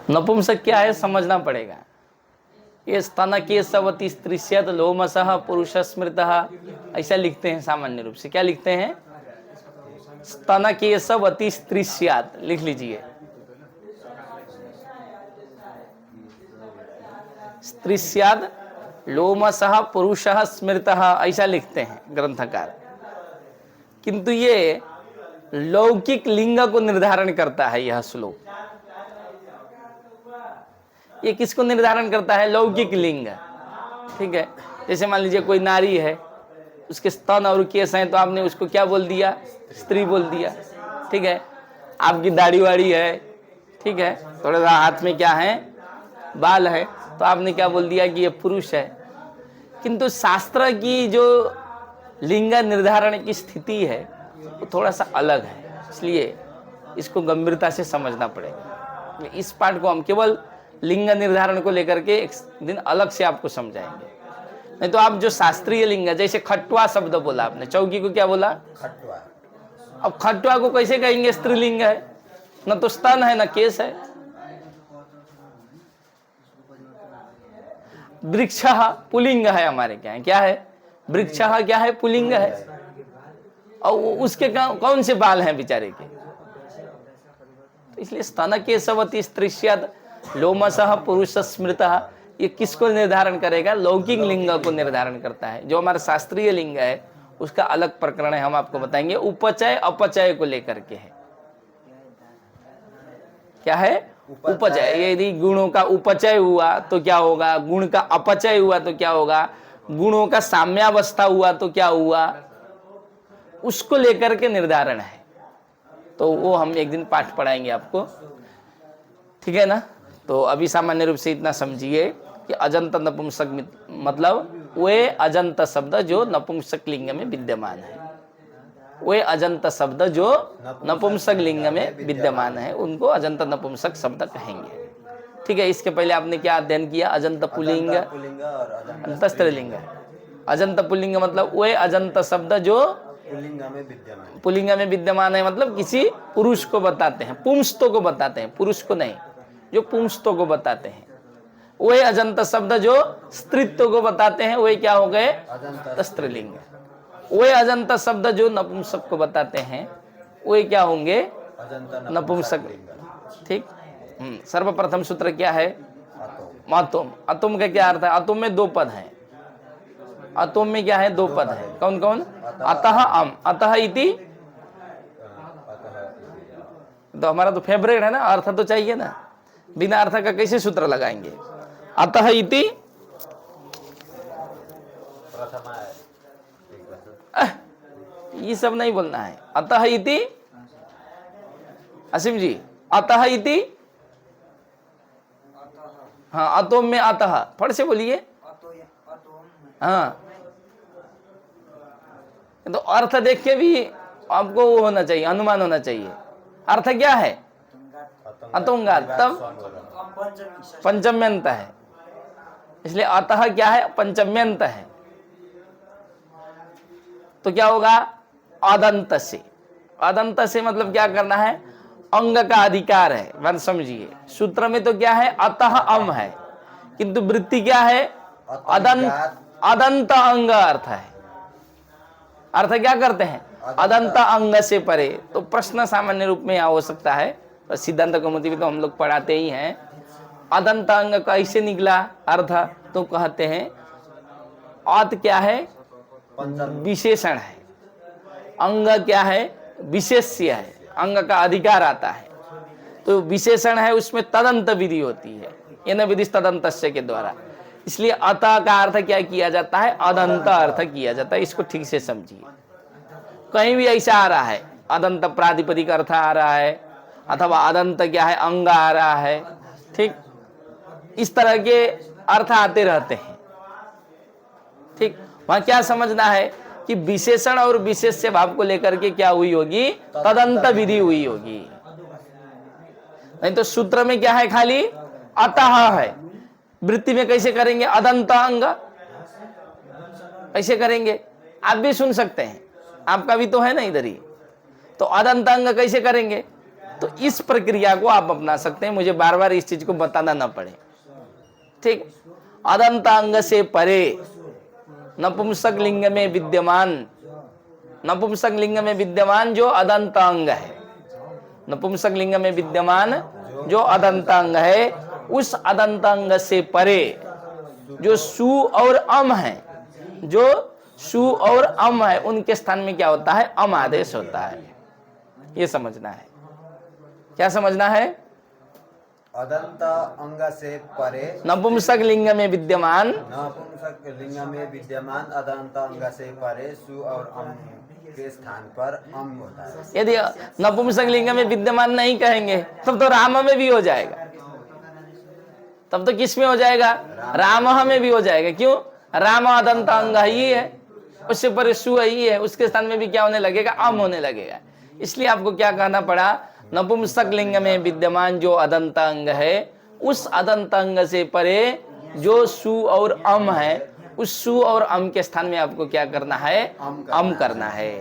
नपुंसक क्या है समझना पड़ेगा। ये स्तन केशवती स्त्रीष्यत लोमसः पुरुष स्मृतः, ऐसा लिखते हैं सामान्य रूप से। क्या लिखते हैं? स्तन केशवती स्त्रीष्यत, लिख लीजिए। स्त्रीष्यत लोमसः पुरुषः स्मृतः, ऐसा लिखते हैं ग्रंथकार। किंतु ये लौकिक लिंग को निर्धारण करता है यह श्लोक। ये किसको निर्धारण करता है? लौकिक लिंग। ठीक है, जैसे मान लीजिए कोई नारी है, उसके स्तन और केस हैं, तो आपने उसको क्या बोल दिया? स्त्री बोल दिया। ठीक है, आपकी दाढ़ी वाड़ी है, ठीक है, थोड़ा सा हाथ में क्या है? बाल है, तो आपने क्या बोल दिया कि ये पुरुष है। किंतु शास्त्र की जो लिंग निर्धारण की स्थिति है वो थोड़ा सा अलग है, इसलिए इसको गंभीरता से समझना पड़ेगा। इस पार्ट को हम केवल लिंग निर्धारण को लेकर के एक दिन अलग से आपको समझाएंगे। नहीं तो आप जो शास्त्रीय लिंग है, जैसे खटवा शब्द बोला आपने, चौकी को क्या बोला? खटवा। अब खटवा को कैसे कहेंगे स्त्रीलिंग है? न तो स्तन है न केस है। वृक्ष पुलिंग है हमारे क्या है? क्या है? वृक्ष क्या है? पुलिंग है। और उसके कौन से बाल हैं बेचारे के? तो इसलिए स्तन केशवती स्त्रीष्यत लोमसः पुरुष स्मृतः, ये किसको निर्धारण करेगा? लौकिक लिंग को निर्धारण करता है। जो हमारा शास्त्रीय लिंग है उसका अलग प्रकरण है, हम आपको बताएंगे। उपचय अपचय को लेकर के है। क्या है? उपचय। यदि गुणों का उपचय हुआ तो क्या होगा? गुण का अपचय हुआ तो क्या होगा? गुणों का साम्यावस्था हुआ तो क्या हुआ? उसको लेकर के निर्धारण है। तो वो हम एक दिन पाठ पढ़ाएंगे आपको, ठीक है ना। तो अभी सामान्य रूप से इतना समझिए कि अजंत नपुंसक मतलब वे अजंत शब्द जो नपुंसक लिंग में विद्यमान है, वे अजंत शब्द जो नपुंसक लिंग में विद्यमान है, उनको अजंत नपुंसक शब्द कहेंगे। ठीक है, इसके पहले आपने क्या अध्ययन किया? अजंत पुल्लिंग, अजंत स्त्रीलिंग। अजंत पुल्लिंग मतलब वे अजंत शब्द जो पुल्लिंग में विद्यमान है, मतलब किसी पुरुष को बताते हैं, पुंस्तो को बताते हैं, पुरुष को नहीं, जो पुंस्तो को बताते हैं। वे अजंत शब्द जो स्त्रीत्व को बताते हैं, वे क्या हो गए? स्त्रीलिंग। वे अजंत शब्द जो नपुंसक को बताते हैं, वे क्या होंगे? नपुंसक। ठीक। सर्वप्रथम सूत्र क्या है? अतुम। अतुम का क्या अर्थ है? अतुम में दो पद हैं। अतुम में क्या है? दो पद है। कौन कौन? अतः अम, अतः इति। तो हमारा तो फेवरेट है ना, अर्थ तो चाहिए ना, बिना अर्थ का कैसे सूत्र लगाएंगे? अतः इति ये सब नहीं बोलना है। अतः इति, असीम जी, अतः इति। हाँ, अतोम में अतः, फट से बोलिए। हाँ, तो अर्थ देख के भी आपको वो होना चाहिए, अनुमान होना चाहिए। अर्थ क्या है? अतुंगात, तब पंचम्यंत है, इसलिए अतः क्या है? पंचम्यंत है। तो क्या होगा? अदंत से। अदंत से मतलब क्या करना है? अंग का अधिकार है। वन समझिए, सूत्र में तो क्या है? अतः अम है, किंतु वृत्ति क्या है? अदंत। अदंत अंग अर्थ है। अर्थ क्या करते हैं? अदंत अंग से परे। तो प्रश्न सामान्य रूप में यहाँ हो सकता है, तो सिद्धांत कौमुदी में तो हम लोग पढ़ाते ही हैं। अदंत अंग कैसे निकला अर्थ? तो कहते हैं अत क्या है? विशेषण है। अंग क्या है? विशेष्य है। अंग का अधिकार आता है, तो विशेषण है, उसमें तदंत विधि होती है, येन विधि तदंतस्य के द्वारा। इसलिए अतः का अर्थ क्या किया जाता है? अदंत अर्थ किया जाता है। इसको ठीक से समझिए। कहीं भी ऐसा आ रहा है, अदंत प्रातिपदिक अर्थ आ रहा है, अथवा अदंत क्या है? अंग आ रहा है। ठीक, इस तरह के अर्थ आते रहते हैं। ठीक, वहां क्या समझना है कि विशेषण और विशेष्य भाव को लेकर के क्या हुई होगी? तदंत विधि हुई होगी। नहीं तो सूत्र में क्या है? खाली अतः है। वृत्ति में कैसे करेंगे? अदंत अंग कैसे करेंगे? आप भी सुन सकते हैं, आपका भी तो है ना इधर ही। तो अदंत अंग कैसे करेंगे? तो इस प्रक्रिया को आप अपना सकते हैं, मुझे बार बार इस चीज को बताना ना पड़े। ठीक, अदंतांग से परे नपुंसक लिंग में विद्यमान, नपुंसक लिंग में विद्यमान जो अदंतांग है, नपुंसक लिंग में विद्यमान जो अदंतांग है, उस अदंतांग से परे जो सु और अम है, जो सु और अम है, उनके स्थान में क्या होता है? अम आदेश होता है। ये समझना है। क्या समझना है? अदंत अंग से परे नपुंसक लिंग में विद्यमान, नपुंसक लिंग में विद्यमान अदंत अंग से परे सु और अम के स्थान पर अम होता है। यदि नपुंसक लिंग में विद्यमान नहीं कहेंगे तब तो राम में भी हो जाएगा, तब तो किस में हो जाएगा? राम में भी हो जाएगा। क्यों? राम अदंत अंग ही है, उससे परे सु ही है, उसके स्थान में भी क्या होने लगेगा? अम होने लगेगा। इसलिए आपको क्या कहना पड़ा? नपुंसक लिंग में विद्यमान जो अदंत अंग है, उस अदंत अंग से परे जो सु और अम है, उस सु और अम के स्थान में आपको क्या करना है? अम करना है।